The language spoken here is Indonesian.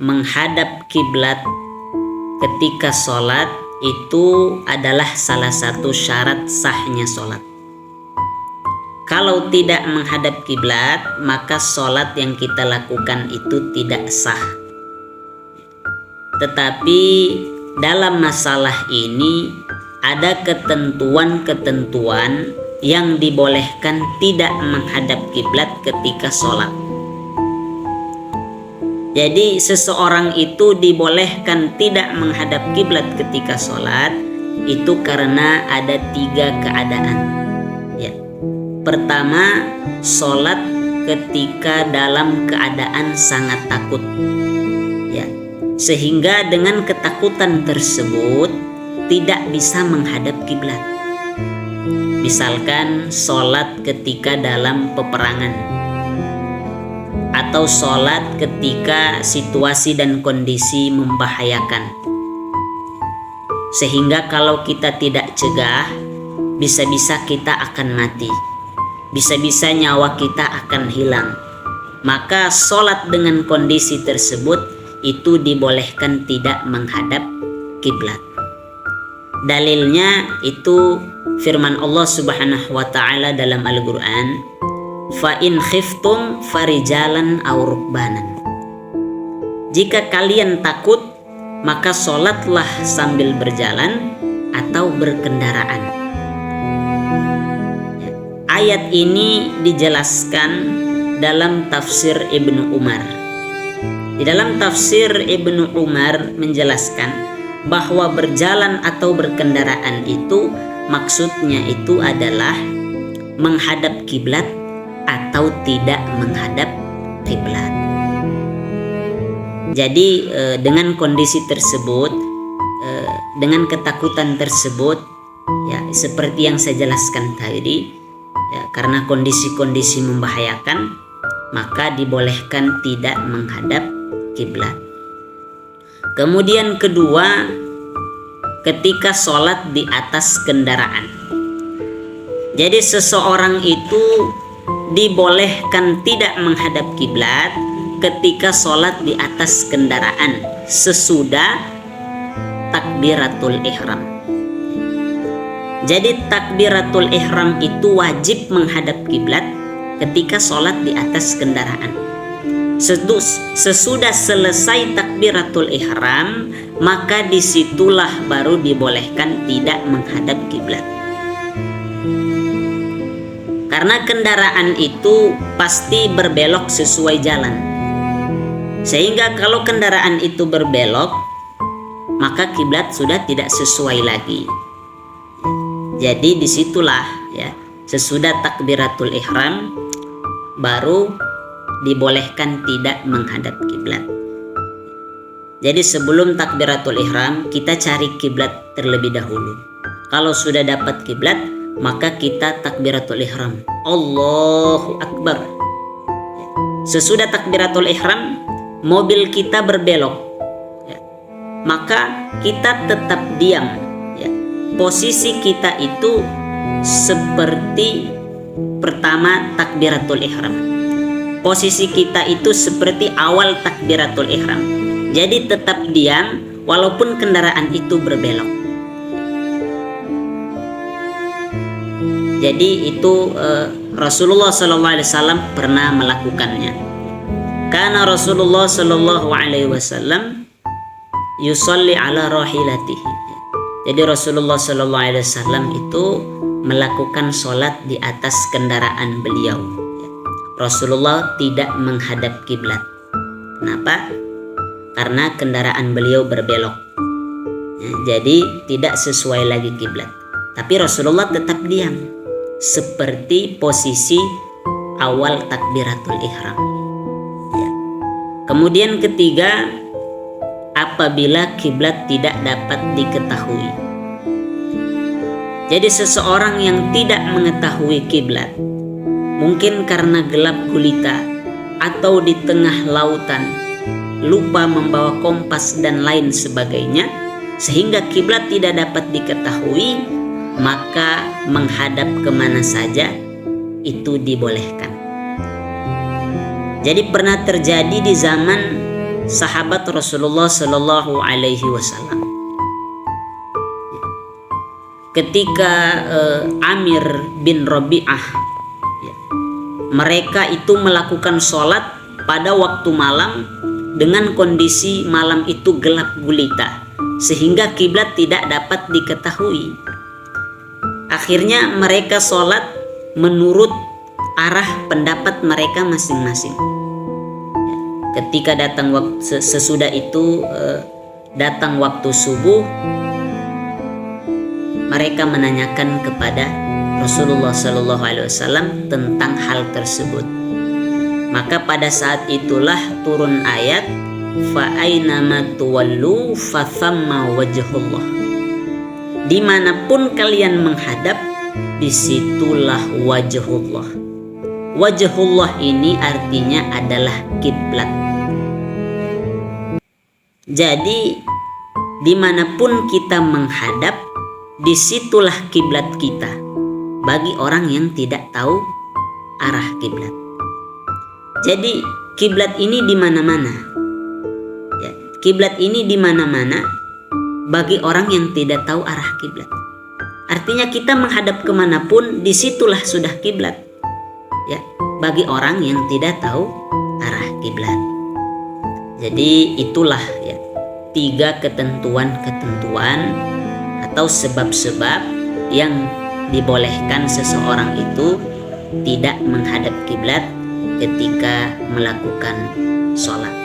Menghadap kiblat ketika sholat itu adalah salah satu syarat sahnya sholat. Kalau tidak menghadap kiblat, maka sholat yang kita lakukan itu tidak sah. Tetapi dalam masalah ini ada ketentuan-ketentuan yang dibolehkan tidak menghadap kiblat ketika sholat. Jadi seseorang itu dibolehkan tidak menghadap kiblat ketika sholat itu karena ada 3 keadaan. Ya. Pertama, sholat ketika dalam keadaan sangat takut. Ya. Sehingga dengan ketakutan tersebut tidak bisa menghadap kiblat. Misalkan sholat ketika dalam peperangan, atau sholat ketika situasi dan kondisi membahayakan, sehingga kalau kita tidak cegah, bisa-bisa kita akan mati, bisa-bisa nyawa kita akan hilang. Maka sholat dengan kondisi tersebut itu dibolehkan tidak menghadap kiblat. Dalilnya itu firman Allah Subhanahu wa taala dalam Al-Qur'an, fa in khiftum farijalan aw rukbanan. Jika kalian takut, maka sholatlah sambil berjalan atau berkendaraan. Ayat ini dijelaskan dalam tafsir Ibnu Umar. Di dalam tafsir Ibnu Umar menjelaskan bahwa berjalan atau berkendaraan itu maksudnya itu adalah menghadap kiblat atau tidak menghadap kiblat. Jadi dengan kondisi tersebut, dengan ketakutan tersebut, ya seperti yang saya jelaskan tadi, ya, karena kondisi-kondisi membahayakan, maka dibolehkan tidak menghadap kiblat. Kemudian kedua, ketika sholat di atas kendaraan. Jadi seseorang itu dibolehkan tidak menghadap kiblat ketika sholat di atas kendaraan sesudah takbiratul ihram. Jadi takbiratul ihram itu wajib menghadap kiblat ketika sholat di atas kendaraan. Sesudah selesai takbiratul ihram, maka disitulah baru dibolehkan tidak menghadap kiblat. Karena kendaraan itu pasti berbelok sesuai jalan. Sehingga kalau kendaraan itu berbelok, maka kiblat sudah tidak sesuai lagi. Jadi disitulah ya, sesudah takbiratul ihram baru dibolehkan tidak menghadap kiblat. Jadi sebelum takbiratul ihram kita cari kiblat terlebih dahulu. Kalau sudah dapat kiblat, maka kita takbiratul ihram, Allahu Akbar. Sesudah takbiratul ihram, mobil kita berbelok, ya, maka kita tetap diam. Ya. Posisi kita itu seperti pertama takbiratul ihram. Posisi kita itu seperti awal takbiratul ihram. Jadi tetap diam walaupun kendaraan itu berbelok. Jadi itu Rasulullah SAW pernah melakukannya. Karena Rasulullah SAW yusalli ala rahilatihi. Jadi Rasulullah SAW itu melakukan sholat di atas kendaraan beliau. Rasulullah tidak menghadap kiblat. Kenapa? Karena kendaraan beliau berbelok. Ya, jadi tidak sesuai lagi kiblat. Tapi Rasulullah tetap diam. Seperti posisi awal takbiratul ihram. Ya. Kemudian ketiga, apabila kiblat tidak dapat diketahui. Jadi seseorang yang tidak mengetahui kiblat, mungkin karena gelap gulita atau di tengah lautan, lupa membawa kompas dan lain sebagainya, sehingga kiblat tidak dapat diketahui, maka menghadap kemana saja itu dibolehkan. Jadi pernah terjadi di zaman sahabat Rasulullah Shallallahu Alaihi Wasallam, ketika Amir bin Rabi'ah, mereka itu melakukan sholat pada waktu malam dengan kondisi malam itu gelap gulita sehingga kiblat tidak dapat diketahui. Akhirnya mereka sholat menurut arah pendapat mereka masing-masing. Ketika datang sesudah itu datang waktu subuh, mereka menanyakan kepada Rasulullah Shallallahu Alaihi Wasallam tentang hal tersebut. Maka pada saat itulah turun ayat fa ainama tuwallu fa thamma wajhullah. Dimanapun kalian menghadap, disitulah wajhullah. Wajhullah ini artinya adalah kiblat. Jadi dimanapun kita menghadap, disitulah kiblat kita bagi orang yang tidak tahu arah kiblat. Jadi kiblat ini di mana-mana. Ya, kiblat ini di mana-mana bagi orang yang tidak tahu arah kiblat. Artinya kita menghadap kemanapun, disitulah sudah kiblat. Ya, bagi orang yang tidak tahu arah kiblat. Jadi itulah ya 3 ketentuan-ketentuan atau sebab-sebab yang dibolehkan seseorang itu tidak menghadap kiblat ketika melakukan sholat.